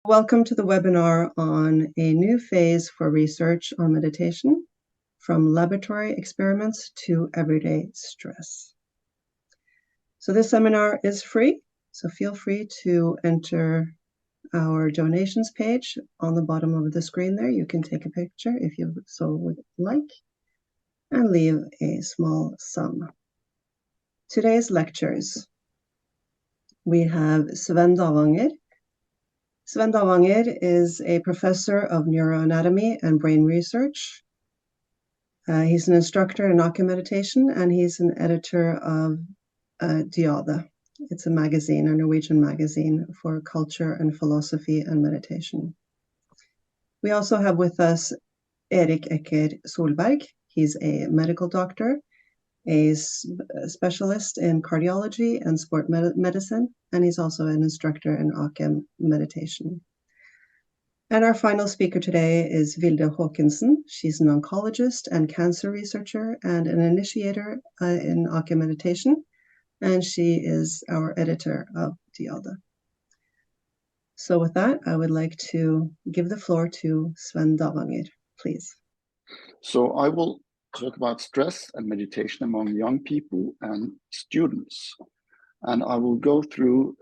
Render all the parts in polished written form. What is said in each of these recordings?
Welcome to the webinar on a new phase for research on meditation, from laboratory experiments to everyday stress. So this seminar is free, so feel free to enter our donations page on the bottom of the screen there. You can take a picture if you so would like and leave a small sum. Today's lectures, we have Svend Davanger. Svend Davanger is a professor of neuroanatomy and brain research. He's an instructor in Acem-meditation, and he's an editor of Diade. It's a magazine, a Norwegian magazine for culture and philosophy and meditation. We also have with us Erik Ekker Solberg. He's a medical doctor, a specialist in cardiology and sport medicine, and he's also an instructor in Acem-meditation. And our final speaker today is Vilde Haakensen. She's an oncologist and cancer researcher and an initiator in Acem-meditation, and she is our editor of Diade. So with that, I would like to give the floor to Svend Davanger, please. So I will talk about stress and meditation among young people and students. And I will go through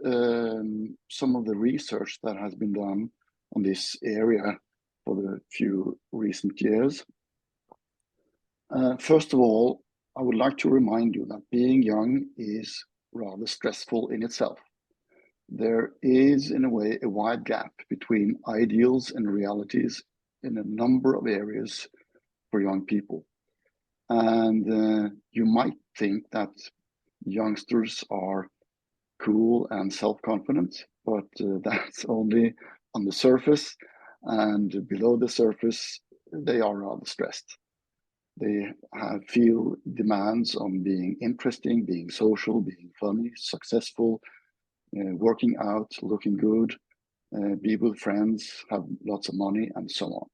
some of the research that has been done on this area for the few recent years. First of all, I would like to remind you that being young is rather stressful in itself. There is, in a way, a wide gap between ideals and realities in a number of areas for young people. And you might think that youngsters are cool and self-confident, but that's only on the surface, and below the surface, they are rather stressed. They feel demands on being interesting, being social, being funny, successful, working out, looking good, be with friends, have lots of money, and so on.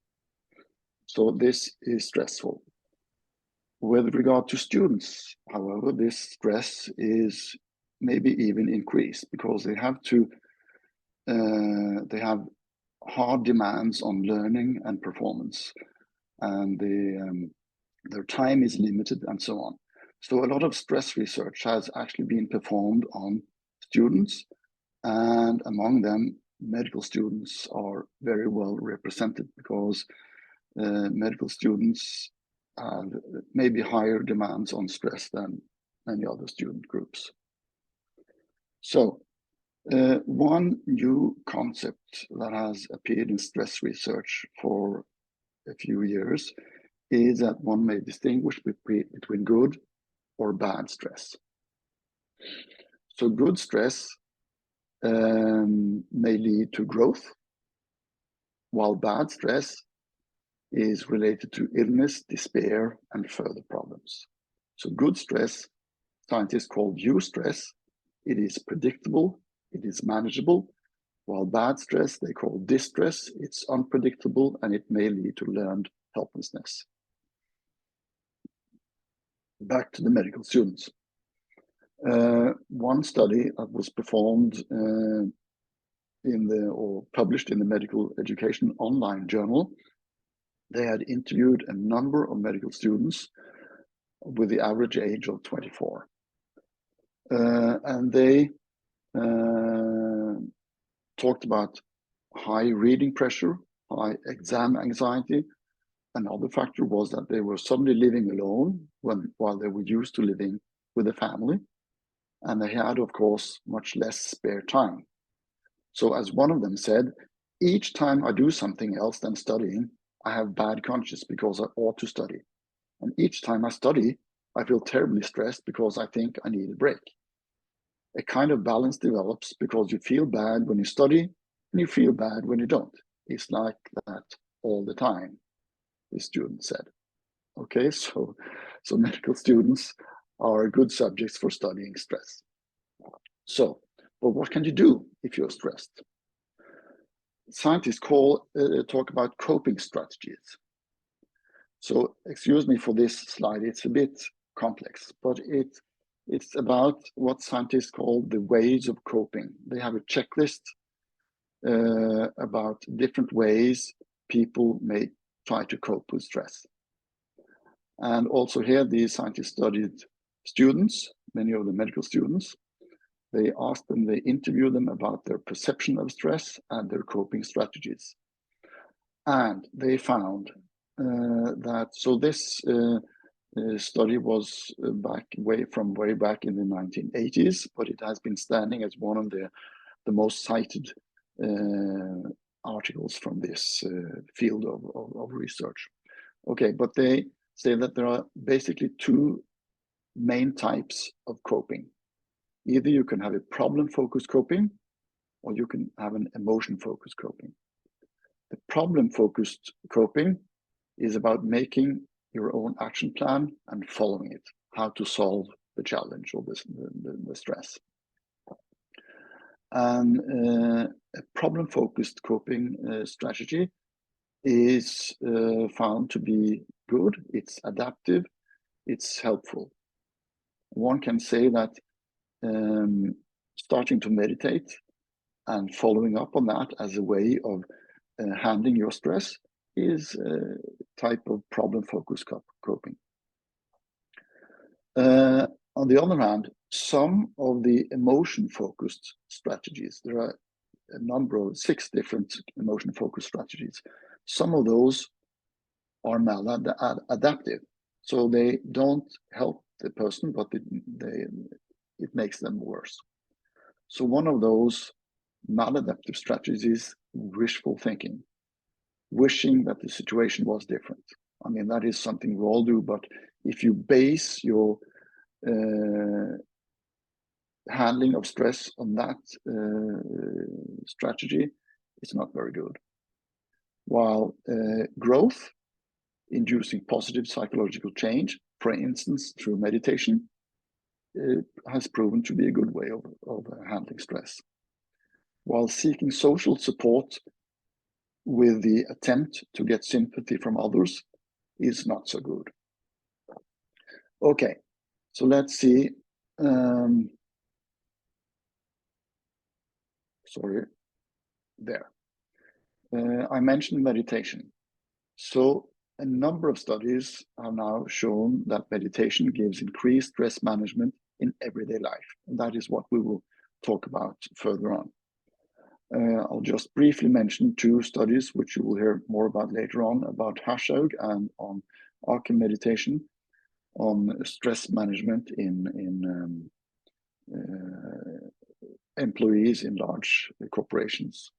So this is stressful. With regard to students, however, this stress is maybe even increased because they have hard demands on learning and performance, and their time is limited and so on. So a lot of stress research has actually been performed on students, and among them, medical students are very well represented because medical students have maybe higher demands on stress than many other student groups. So one new concept that has appeared in stress research for a few years is that one may distinguish between good or bad stress. So good stress may lead to growth, while bad stress is related to illness, despair, and further problems. So good stress, scientists call eustress. It is predictable, it is manageable, while bad stress they call distress. It's unpredictable and it may lead to learned helplessness. Back to the medical students. One study that was performed published in the Medical Education Online Journal, they had interviewed a number of medical students with the average age of 24. And they talked about high reading pressure, high exam anxiety. Another factor was that they were suddenly living alone while they were used to living with a family. And they had, of course, much less spare time. So as one of them said, each time I do something else than studying, I have bad conscience because I ought to study. And each time I study, I feel terribly stressed because I think I need a break. A kind of balance develops because you feel bad when you study and you feel bad when you don't. It's like that all the time, the student said. Okay, so medical students are good subjects for studying stress. So, but what can you do if you're stressed? Scientists talk about coping strategies. So, excuse me for this slide, it's a bit complex, but it's about what scientists call the ways of coping. They have a checklist about different ways people may try to cope with stress. And also here, these scientists studied students, many of the medical students. They asked them, they interviewed them about their perception of stress and their coping strategies. And they found that, so this study was way back in the 1980s, but it has been standing as one of the most cited articles from this field of research. Okay, but they say that there are basically two main types of coping. Either you can have a problem-focused coping, or you can have an emotion-focused coping. The problem-focused coping is about making your own action plan and following it, how to solve the challenge or the stress. And a problem-focused coping strategy is found to be good, it's adaptive, it's helpful. One can say that starting to meditate and following up on that as a way of handling your stress is a type of problem-focused coping. On the other hand, some of the emotion-focused strategies, there are a number of 6 different emotion-focused strategies. Some of those are maladaptive, so they don't help the person, but it makes them worse. So one of those maladaptive strategies is wishful thinking, wishing that the situation was different. I mean, that is something we all do, but if you base your handling of stress on that strategy, it's not very good. While growth, inducing positive psychological change, for instance, through meditation, has proven to be a good way of handling stress. While seeking social support with the attempt to get sympathy from others is not so good. Okay, so let's see. Sorry, there. I mentioned meditation. So a number of studies have now shown that meditation gives increased stress management in everyday life. And that is what we will talk about further on. I'll just briefly mention 2 studies, which you will hear more about later on, about Harshaug and on Acem-meditation, on stress management in employees in large corporations.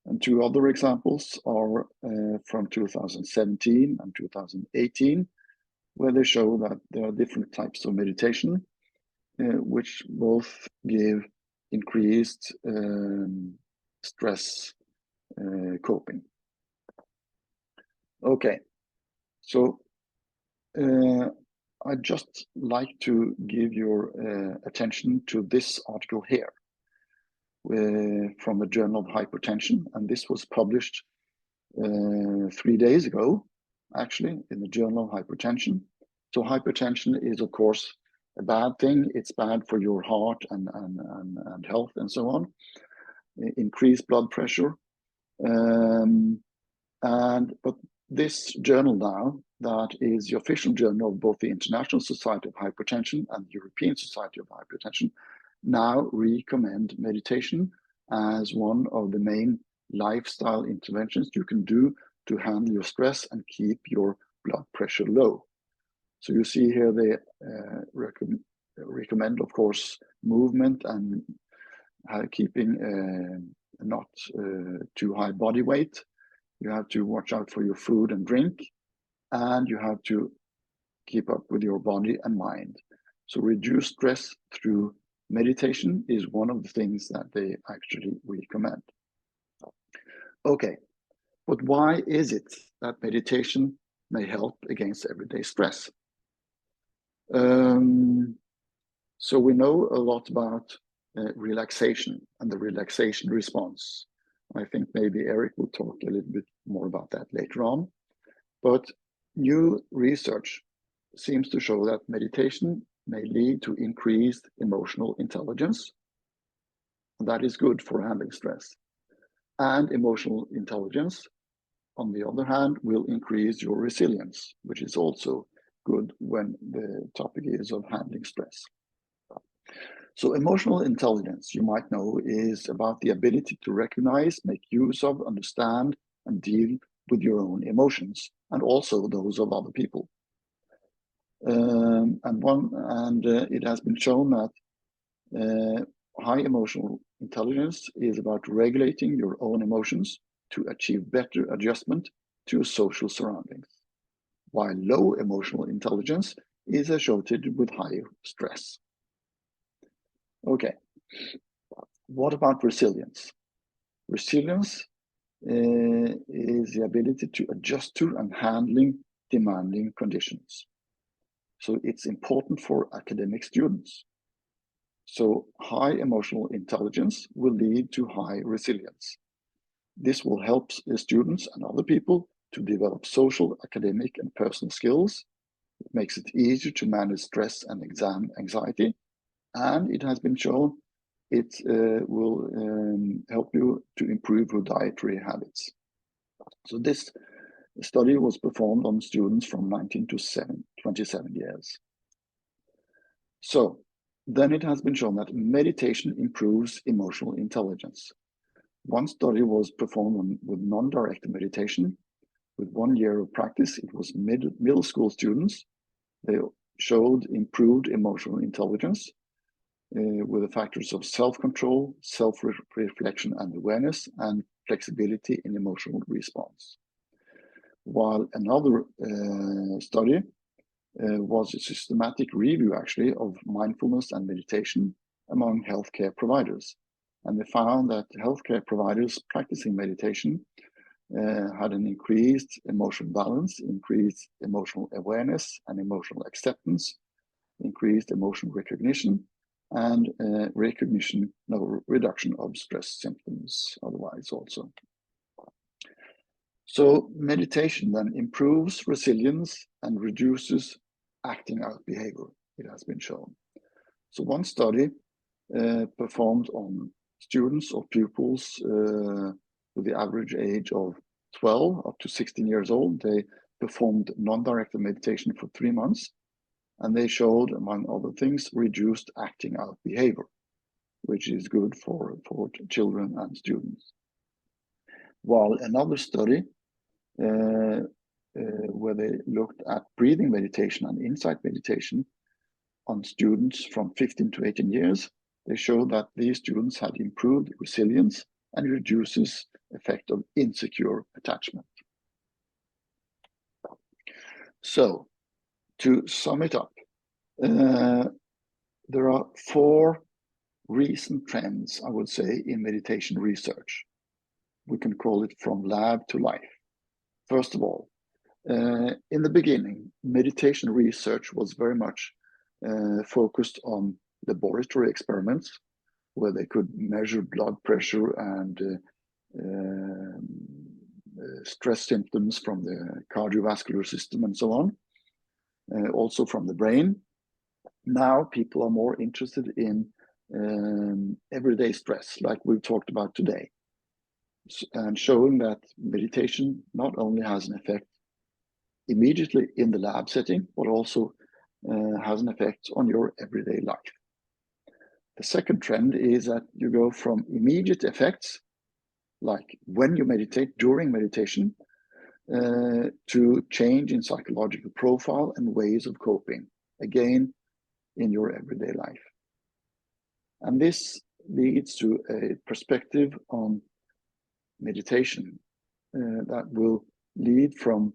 And 2 other examples are from 2017 and 2018, where they show that there are different types of meditation, which both give increased stress coping. Okay, so I'd just like to give your attention to this article here from the Journal of Hypertension, and this was published 3 days ago, actually, in the Journal of Hypertension. So hypertension is, of course, a bad thing. It's bad for your heart and health and so on. Increased blood pressure. But this journal now, that is the official journal of both the International Society of Hypertension and the European Society of Hypertension, now recommend meditation as one of the main lifestyle interventions you can do to handle your stress and keep your blood pressure low. So you see here they recommend, of course, movement and keeping not too high body weight. You have to watch out for your food and drink, and you have to keep up with your body and mind. So reduce stress through meditation is one of the things that they actually recommend. Okay, but why is it that meditation may help against everyday stress? So we know a lot about relaxation and the relaxation response. I think maybe Erik will talk a little bit more about that later on. But new research seems to show that meditation may lead to increased emotional intelligence. That is good for handling stress. And emotional intelligence, on the other hand, will increase your resilience, which is also good when the topic is of handling stress. So emotional intelligence, you might know, is about the ability to recognize, make use of, understand, and deal with your own emotions, and also those of other people. It has been shown that high emotional intelligence is about regulating your own emotions to achieve better adjustment to your social surroundings, while low emotional intelligence is associated with higher stress. Okay, what about resilience? Resilience is the ability to adjust to and handling demanding conditions. So it's important for academic students. So high emotional intelligence will lead to high resilience. This will help the students and other people to develop social, academic, and personal skills. It makes it easier to manage stress and exam anxiety. And it has been shown it will help you to improve your dietary habits. So this study was performed on students from 19 to 27 years. So then it has been shown that meditation improves emotional intelligence. One study was performed with non-directed meditation. With 1 year of practice, it was middle school students. They showed improved emotional intelligence with the factors of self-control, self-reflection and awareness, and flexibility in emotional response. While another study was a systematic review, actually, of mindfulness and meditation among healthcare providers. And they found that healthcare providers practicing meditation had an increased emotional balance, increased emotional awareness and emotional acceptance, increased emotional recognition, and reduction of stress symptoms otherwise also. So meditation then improves resilience and reduces acting out behavior, it has been shown. So one study performed on students or pupils with the average age of 12 up to 16 years old. They performed non-directed meditation for 3 months, and they showed, among other things, reduced acting out behavior, which is good for children and students. While another study where they looked at breathing meditation and insight meditation on students from 15 to 18 years, they showed that these students had improved resilience and reduces effect of insecure attachment. So, to sum it up, there are 4 recent trends, I would say, in meditation research. We can call it from lab to life. First of all, in the beginning, meditation research was very much focused on laboratory experiments where they could measure blood pressure and stress symptoms from the cardiovascular system and so on, also from the brain. Now people are more interested in everyday stress, like we've talked about today, and showing that meditation not only has an effect immediately in the lab setting, but also has an effect on your everyday life. The second trend is that you go from immediate effects, like when you meditate, during meditation, to change in psychological profile and ways of coping, again, in your everyday life. And this leads to a perspective on meditation that will lead from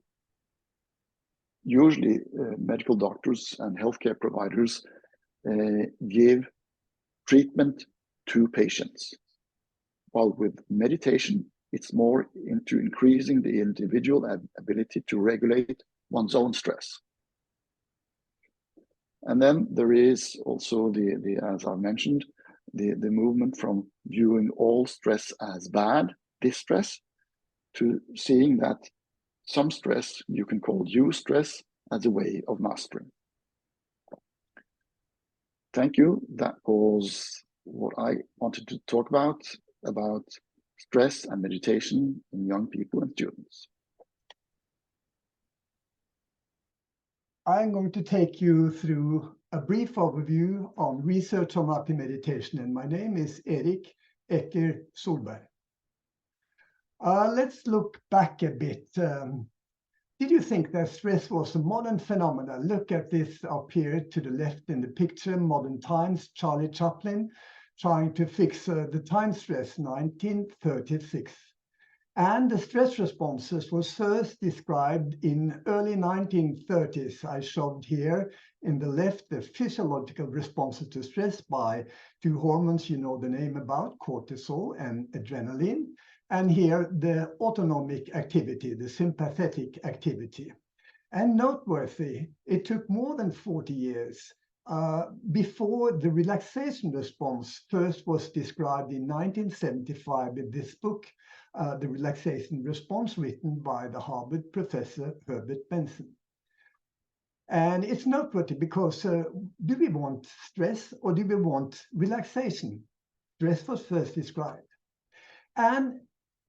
usually medical doctors and healthcare providers give treatment to patients. While with meditation, it's more into increasing the individual ability to regulate one's own stress. And then there is also the as I mentioned, the movement from viewing all stress as bad, distress, to seeing that some stress you can call eustress as a way of mastering. Thank you. That was what I wanted to talk about stress and meditation in young people and students. I'm going to take you through a brief overview on research on Acem-meditation, and my name is Erik, Ekker, Solberg. Let's look back a bit. Did you think that stress was a modern phenomenon? Look at this up here to the left in the picture, Modern Times, Charlie Chaplin, trying to fix the time stress, 1936. And the stress responses was first described in early 1930s. I showed here in the left the physiological responses to stress by two hormones you know the name about, cortisol and adrenaline. And here the autonomic activity, the sympathetic activity. And noteworthy, it took more than 40 years before the relaxation response first was described in 1975 in this book, The Relaxation Response, written by the Harvard professor Herbert Benson. And it's noteworthy because do we want stress or do we want relaxation? Stress was first described. And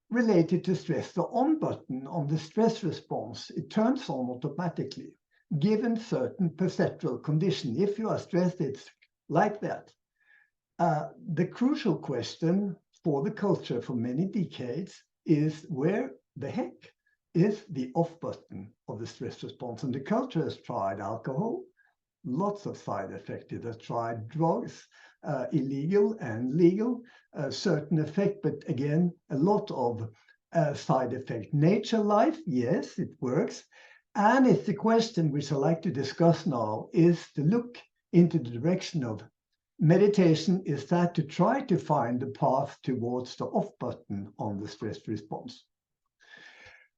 related to stress, the on button on the stress response, it turns on automatically, given certain perceptual condition. If you are stressed, it's like that. The crucial question for the culture for many decades is where the heck is the off button of the stress response? And the culture has tried alcohol, lots of side effects. It has tried drugs, illegal and legal, certain effect, but again, a lot of side effect. Nature life, yes, it works. And it's the question which I like to discuss now is to look into the direction of meditation. Is that to try to find the path towards the off button on the stress response?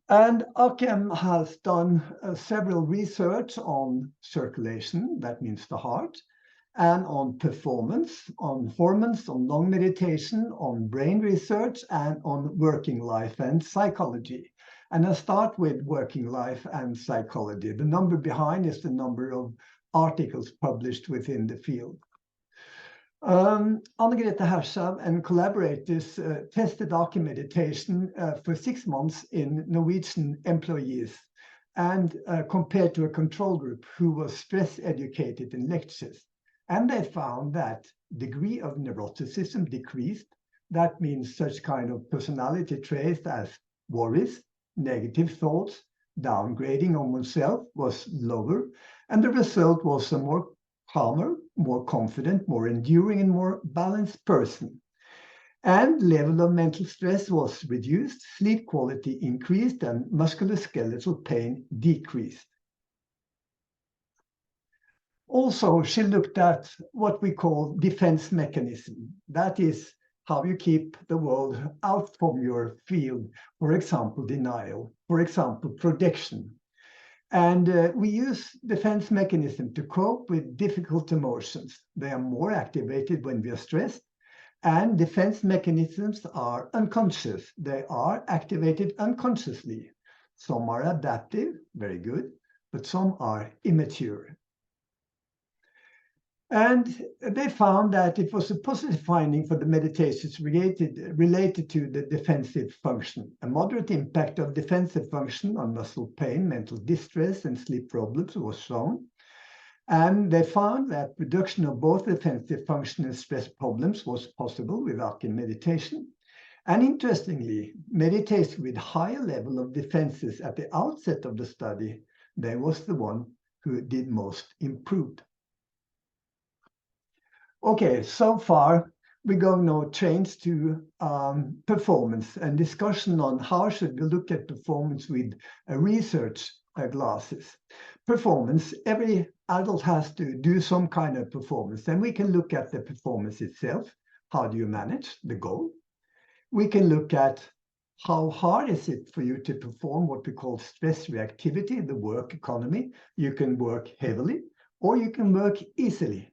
And Acem has done several research on circulation, that means the heart, and on performance, on hormones, on long meditation, on brain research, and on working life and psychology. And I start with working life and psychology. The number behind is the number of articles published within the field. Anne-Grete Hershav and collaborators tested Acem-meditation for 6 months in Norwegian employees and compared to a control group who was stress educated in lectures. And they found that degree of neuroticism decreased. That means such kind of personality traits as worries, negative thoughts, downgrading on oneself was lower. And the result was a more calmer, more confident, more enduring, and more balanced person. And level of mental stress was reduced, sleep quality increased, and musculoskeletal pain decreased. Also, she looked at what we call defense mechanism. That is how you keep the world out from your field. For example, denial. For example, protection. And we use defense mechanism to cope with difficult emotions. They are more activated when we are stressed. And defense mechanisms are unconscious. They are activated unconsciously. Some are adaptive, very good, but some are immature. And they found that it was a positive finding for the meditations related to the defensive function. A moderate impact of defensive function on muscle pain, mental distress, and sleep problems was shown. And they found that reduction of both defensive function and stress problems was possible with Acem-meditation. And interestingly, meditation with higher level of defenses at the outset of the study, they was the one who did most improved. Okay, so far we're going now change to performance and discussion on how should we look at performance with research glasses. Performance, every adult has to do some kind of performance. Then we can look at the performance itself. How do you manage the goal? We can look at how hard is it for you to perform what we call stress reactivity, the work economy. You can work heavily or you can work easily.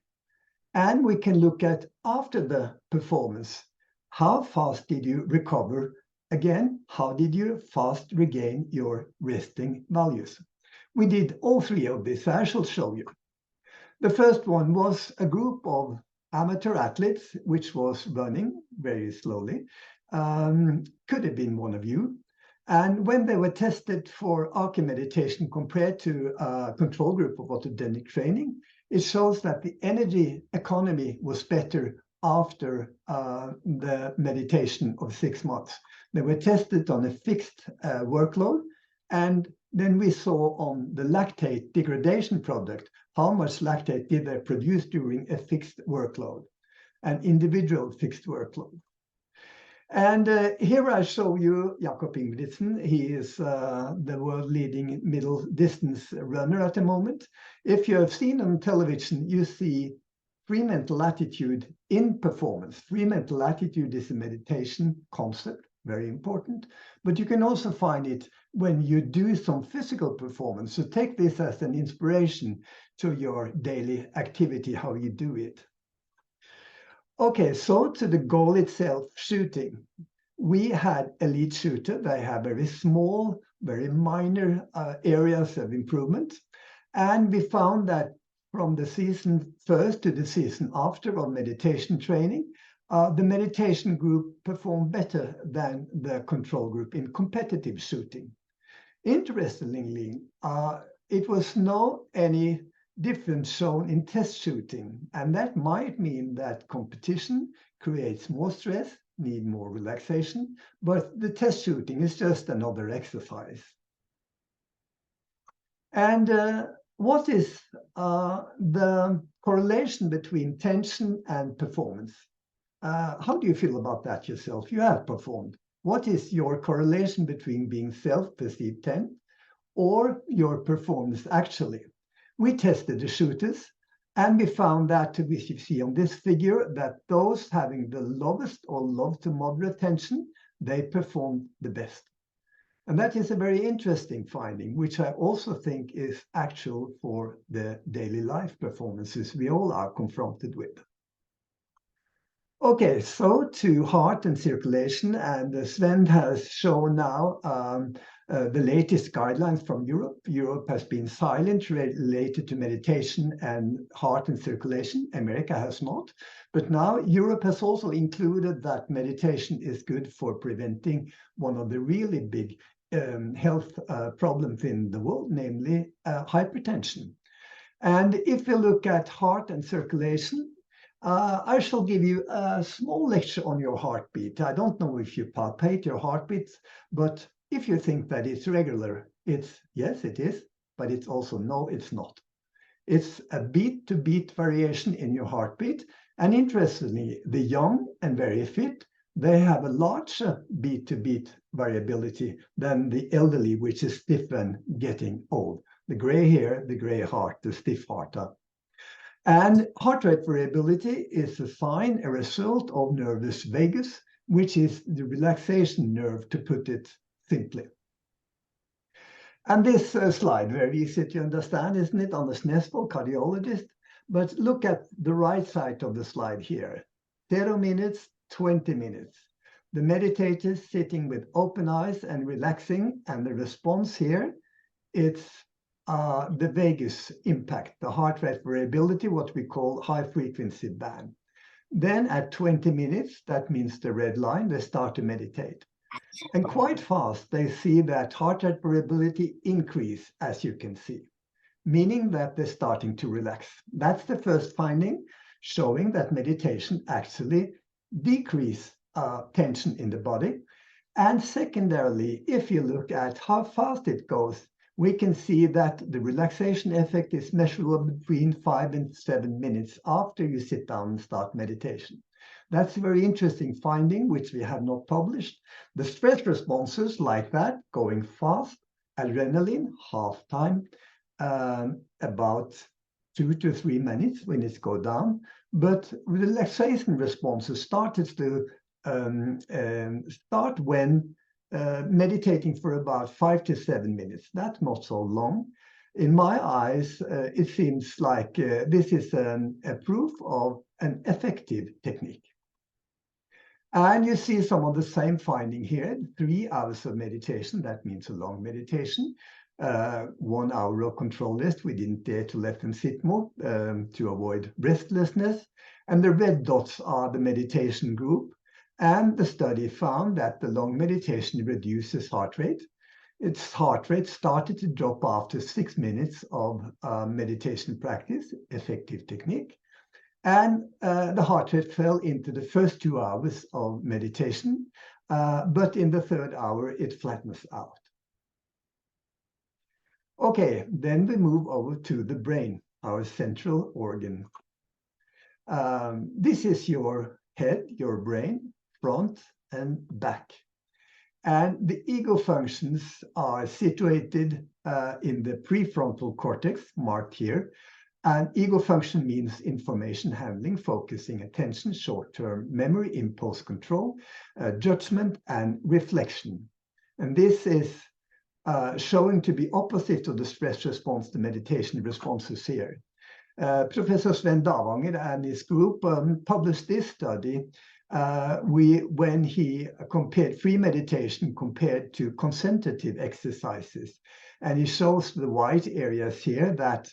And we can look at after the performance, how fast did you recover? Again, how did you fast regain your resting values? We did all three of these. I shall show you. The first one was a group of amateur athletes, which was running very slowly. Could have been one of you. And when they were tested for Acem-meditation compared to a control group of autogenic training, it shows that the energy economy was better after the meditation of 6 months. They were tested on a fixed workload, and then we saw on the lactate degradation product how much lactate did they produce during a fixed workload, an individual fixed workload. And here I show you Jakob Ingebrigtsen. He is the world leading middle distance runner at the moment. If you have seen on television, you see free mental attitude in performance. Free mental attitude is a meditation concept, very important, but you can also find it when you do some physical performance. So take this as an inspiration to your daily activity, how you do it. Okay, so to the goal itself, shooting. We had elite shooter. They have very small, very minor areas of improvement. And we found that from the season first to the season after of meditation training, the meditation group performed better than the control group in competitive shooting. Interestingly, it was no any difference shown in test shooting, and that might mean that competition creates more stress, need more relaxation, but the test shooting is just another exercise. And what is the correlation between tension and performance? How do you feel about that yourself? You have performed. What is your correlation between being self-perceived tense or your performance actually? We tested the shooters, and we found that, which you see on this figure, that those having the lowest or low to moderate tension, they performed the best. And that is a very interesting finding, which I also think is actual for the daily life performances we all are confronted with. Okay, so to heart and circulation, and Svend has shown now the latest guidelines from Europe. Europe has been silent related to meditation and heart and circulation. America has not. But now Europe has also included that meditation is good for preventing one of the really big health problems in the world, namely hypertension. And if we look at heart and circulation, I shall give you a small lecture on your heartbeat. I don't know if you palpate your heartbeats, but if you think that it's regular, it's yes, it is, but it's also no, it's not. It's a beat-to-beat variation in your heartbeat. And interestingly, the young and very fit, they have a larger beat-to-beat variability than the elderly, which is stiff and getting old. The gray hair, the gray heart, the stiff heart. And heart rate variability is a sign, a result of nervus vagus, which is the relaxation nerve, to put it simply. And this slide, very easy to understand, isn't it? Anders Nesvold, cardiologist. But look at the right side of the slide here. 0 minutes, 20 minutes. The meditators sitting with open eyes and relaxing, and the response here, it's the vagus impact, the heart rate variability, what we call high frequency band. Then at 20 minutes, that means the red line, they start to meditate. And quite fast, they see that heart rate variability increase, as you can see, meaning that they're starting to relax. That's the first finding, showing that meditation actually decreases tension in the body. And secondarily, if you look at how fast it goes, we can see that the relaxation effect is measurable between 5 and 7 minutes after you sit down and start meditation. That's a very interesting finding, which we have not published. The stress responses like that, going fast, adrenaline, half time, about 2 to 3 minutes when it goes down. But relaxation responses started to start when meditating for about 5 to 7 minutes. That's not so long. In my eyes, it seems like this is a proof of an effective technique. And you see some of the same finding here, 3 hours of meditation, that means a long meditation. 1 hour of control list, we didn't dare to let them sit more to avoid restlessness. And the red dots are the meditation group. And the study found that the long meditation reduces heart rate. Its heart rate started to drop after 6 minutes of meditation practice, effective technique. And the heart rate fell into the first 2 hours of meditation, but in the 3rd hour, it flattens out. Okay, then we move over to the brain, our central organ. This is your head, your brain, front and back. And the ego functions are situated in the prefrontal cortex, marked here. And ego function means information handling, focusing attention, short-term memory, impulse control, judgment, and reflection. And this is showing to be opposite to the stress response, the meditation responses here. Professor Svend Davanger and his group published this study when he compared free meditation compared to concentrative exercises. And he shows the white areas here that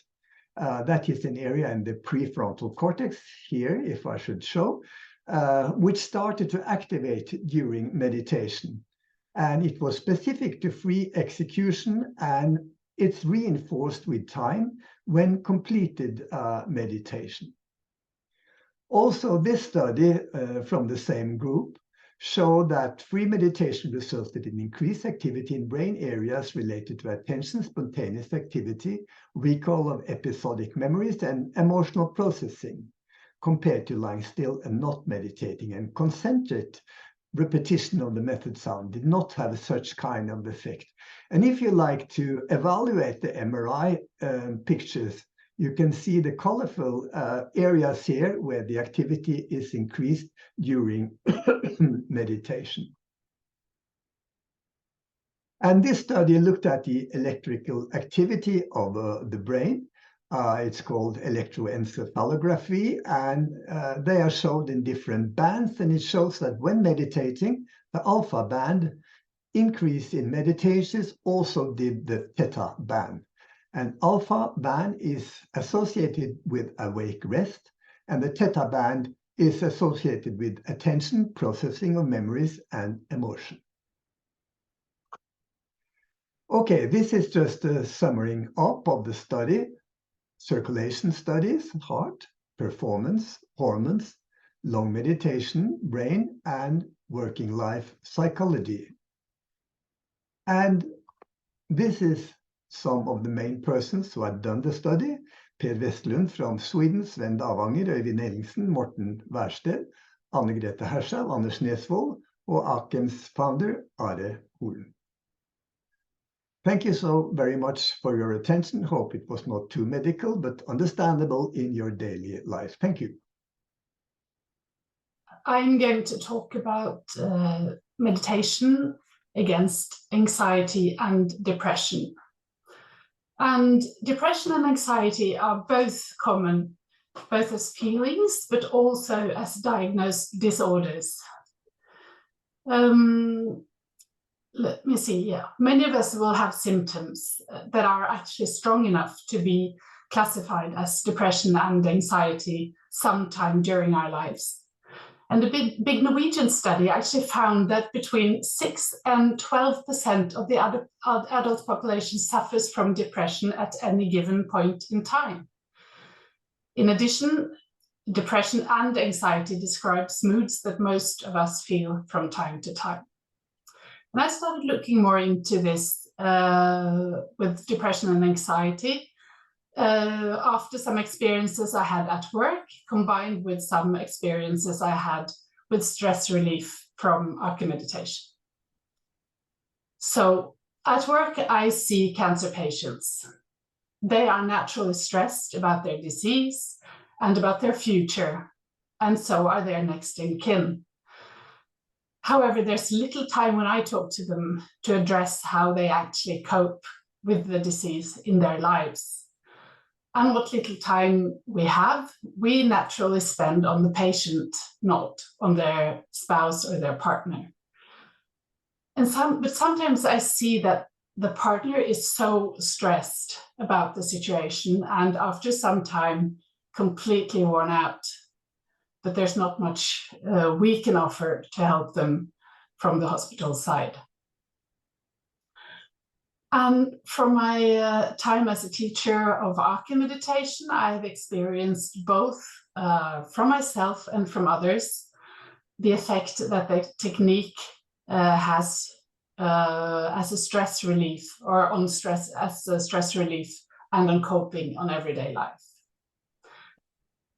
is an area in the prefrontal cortex here, if I should show, which started to activate during meditation. And it was specific to free execution, and it's reinforced with time when completed meditation. Also, this study from the same group showed that free meditation resulted in increased activity in brain areas related to attention, spontaneous activity, recall of episodic memories, and emotional processing, compared to lying still and not meditating. And concentrate repetition of the method sound did not have such kind of effect. And if you like to evaluate the MRI pictures, you can see the colorful areas here where the activity is increased during meditation. And this study looked at the electrical activity of the brain. It's called electroencephalography, and they are showed in different bands, and it shows that when meditating, the alpha band increase in meditations also did the theta band. And alpha band is associated with awake rest, and the theta band is associated with attention, processing of memories, and emotion. Okay, this is just a summing up of the study. Circulation studies, heart, performance, hormones, long meditation, brain, and working life psychology. And this is some of the main persons who had done the study. Per Westlund from Sweden, Svend Davanger, Øyvind Ellingsen, Morten Værsted, Anne-Grete Hershav, Anders Nesvold, og Acem's founder, Are Holen. Thank you so very much for your attention. Hope it was not too medical, but understandable in your daily life. Thank you. I'm going to talk about meditation against anxiety and depression. And depression and anxiety are both common, both as feelings, but also as diagnosed disorders. Let me see, yeah. Many of us will have symptoms that are actually strong enough to be classified as depression and anxiety sometime during our lives. And a big Norwegian study actually found that between 6 and 12% of the adult population suffers from depression at any given point in time. In addition, depression and anxiety describes moods that most of us feel from time to time. And I started looking more into this with depression and anxiety after some experiences I had at work, combined with some experiences I had with stress relief from Acem-meditation. So at work, I see cancer patients. They are naturally stressed about their disease and about their future, and so are their next in kin. However, there's little time when I talk to them to address how they actually cope with the disease in their lives. And what little time we have, we naturally spend on the patient, not on their spouse or their partner. But sometimes I see that the partner is so stressed about the situation and after some time completely worn out. but there's not much we can offer to help them from the hospital side. And from my time as a teacher of Acem-meditation, I have experienced both from myself and from others the effect that the technique has as a stress relief, or on stress, as a stress relief and on coping on everyday life.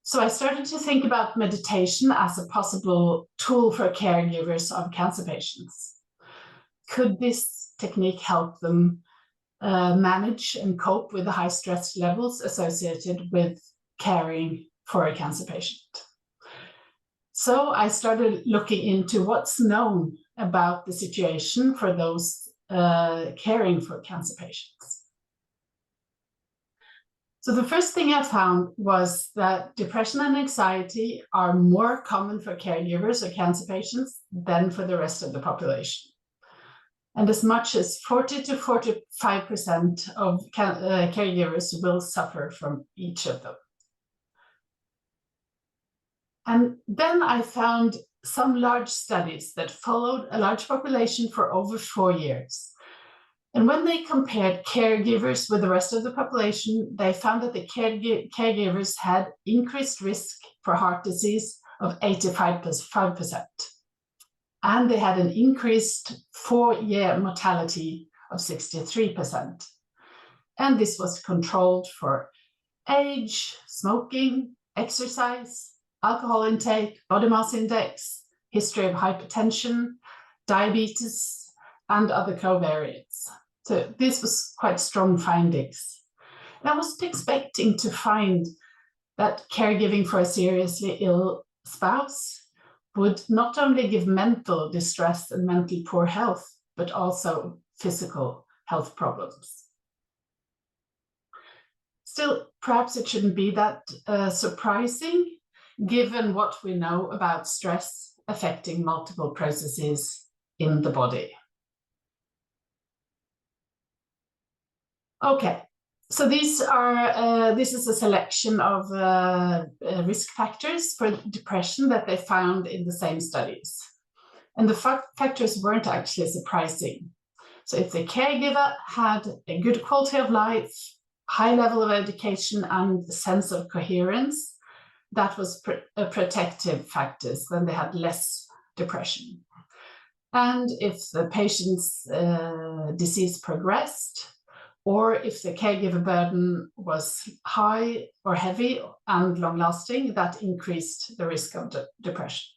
So I started to think about meditation as a possible tool for caregivers of cancer patients. Could this technique help them manage and cope with the high stress levels associated with caring for a cancer patient? So I started looking into what's known about the situation for those caring for cancer patients. So the first thing I found was that depression and anxiety are more common for caregivers of cancer patients than for the rest of the population. And as much as 40 to 45% of caregivers will suffer from each of them. And then I found some large studies that followed a large population for over 4 years. And when they compared caregivers with the rest of the population, they found that the caregivers had increased risk for heart disease of 85%. And they had an increased 4-year mortality of 63%. And this was controlled for age, smoking, exercise, alcohol intake, body mass index, history of hypertension, diabetes, and other covariates. So this was quite strong findings. And I wasn't expecting to find that caregiving for a seriously ill spouse would not only give mental distress and mental poor health, but also physical health problems. Still, perhaps it shouldn't be that surprising, given what we know about stress affecting multiple processes in the body. Okay, so this is a selection of risk factors for depression that they found in the same studies. And the factors weren't actually surprising. So if the caregiver had a good quality of life, high level of education, and a sense of coherence, that was protective factors, then they had less depression. And if the patient's disease progressed, or if the caregiver burden was high or heavy and long-lasting, that increased the risk of depression.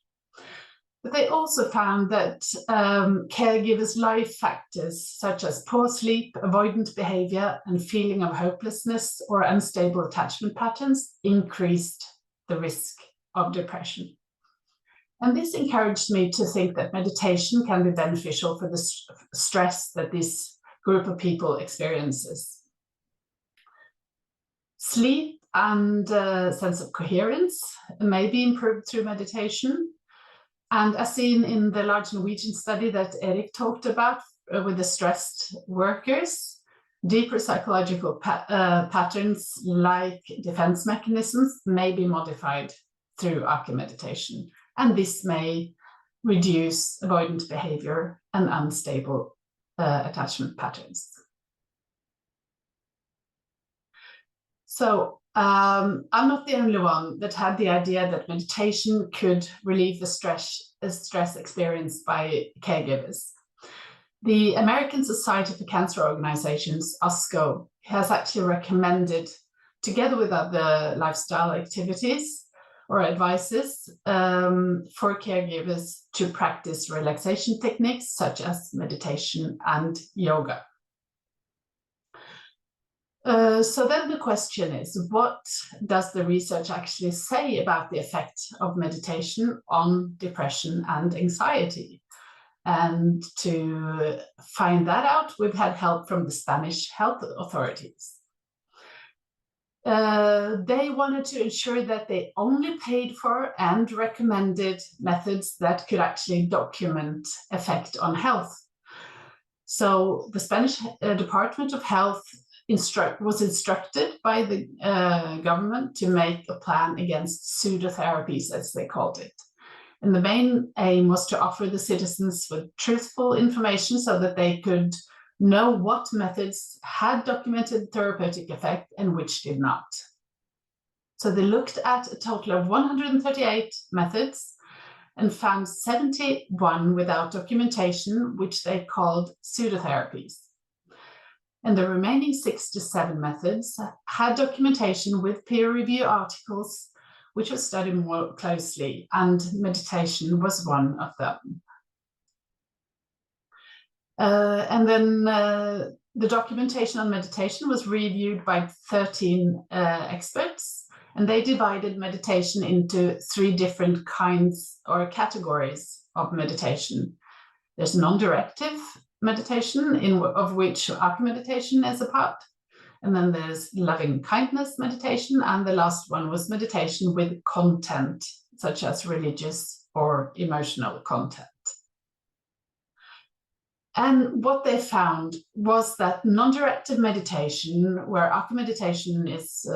But they also found that caregivers' life factors, such as poor sleep, avoidant behavior, and feeling of hopelessness or unstable attachment patterns, increased the risk of depression. And this encouraged me to think that meditation can be beneficial for the stress that this group of people experiences. Sleep and sense of coherence may be improved through meditation. And as seen in the large Norwegian study that Erik talked about with the stressed workers, deeper psychological patterns like defense mechanisms may be modified through Acem-meditation. And this may reduce avoidant behavior and unstable attachment patterns. So I'm not the only one that had the idea that meditation could relieve the stress experienced by caregivers. The American Society for Cancer Organizations, ASCO, has actually recommended, together with other lifestyle activities or advices, for caregivers to practice relaxation techniques such as meditation and yoga. So then the question is, what does the research actually say about the effect of meditation on depression and anxiety? And to find that out, we've had help from the Spanish health authorities. They wanted to ensure that they only paid for and recommended methods that could actually document effect on health. So the Spanish Department of Health was instructed by the government to make a plan against pseudotherapies, as they called it. And the main aim was to offer the citizens with truthful information so that they could know what methods had documented therapeutic effect and which did not. So they looked at a total of 138 methods and found 71 without documentation, which they called pseudotherapies. And the remaining 67 methods had documentation with peer review articles, which was studied more closely, and meditation was one of them. And then the documentation on meditation was reviewed by 13 experts, and they divided meditation into 3 different kinds or categories of meditation. There's non-directive meditation, of which Acem-meditation is a part. And then there's loving kindness meditation, and the last one was meditation with content, such as religious or emotional content. And what they found was that non-directive meditation, where Acem-meditation is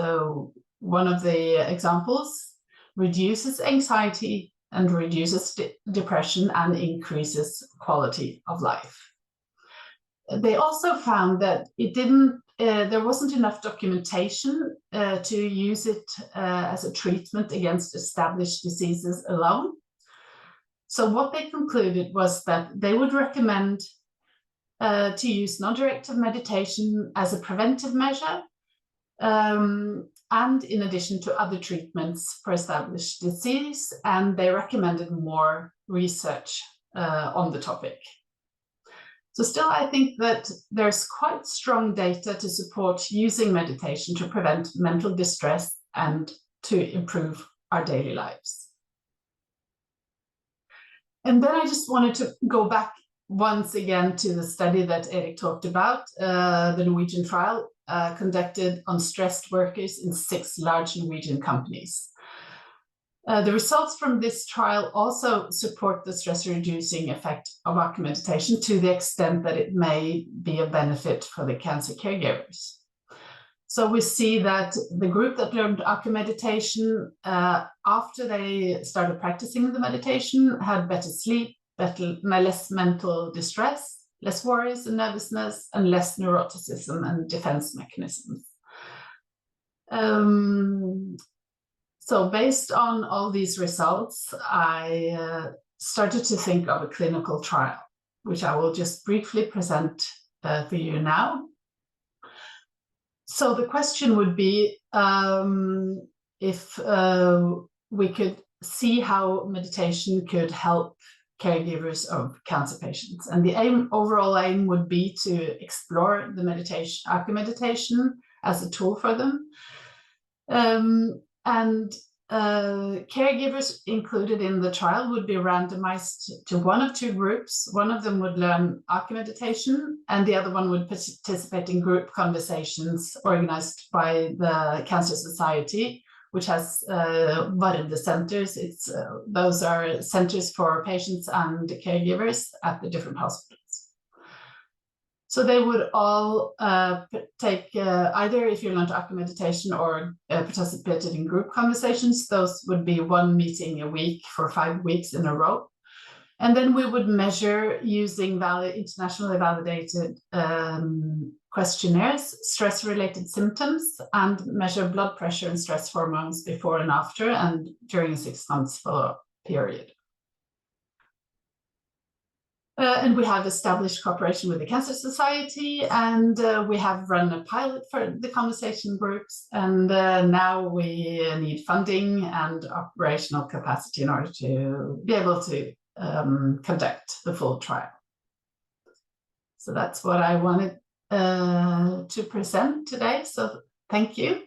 one of the examples, reduces anxiety and reduces depression and increases quality of life. They also found that there wasn't enough documentation to use it as a treatment against established diseases alone. So what they concluded was that they would recommend to use non-directive meditation as a preventive measure, and in addition to other treatments for established disease, and they recommended more research on the topic. So still, I think that there's quite strong data to support using meditation to prevent mental distress and to improve our daily lives. And then I just wanted to go back once again to the study that Erik talked about, the Norwegian trial conducted on stressed workers in 6 large Norwegian companies. The results from this trial also support the stress-reducing effect of Acem-meditation to the extent that it may be a benefit for the cancer caregivers. So we see that the group that learned Acem-meditation, after they started practicing the meditation, had better sleep, less mental distress, less worries and nervousness, and less neuroticism and defense mechanisms. So based on all these results, I started to think of a clinical trial, which I will just briefly present for you now. So the question would be if we could see how meditation could help caregivers of cancer patients. And the overall aim would be to explore the Acem-meditation as a tool for them. Caregivers included in the trial would be randomized to one of 2 groups. One of them would learn Acem-meditation, and the other one would participate in group conversations organized by the Cancer Society, which has Vilde centers. Those are centers for patients and caregivers at the different hospitals. So they would all take either, if you learned Acem-meditation or participated in group conversations, those would be 1 meeting a week for 5 weeks in a row. And then we would measure using internationally validated questionnaires, stress-related symptoms, and measure blood pressure and stress hormones before and after, and during a 6 months follow-up period. And we have established cooperation with the Cancer Society, and we have run a pilot for the conversation groups, and now we need funding and operational capacity in order to be able to conduct the full trial. So that's what I wanted to present today, so thank you.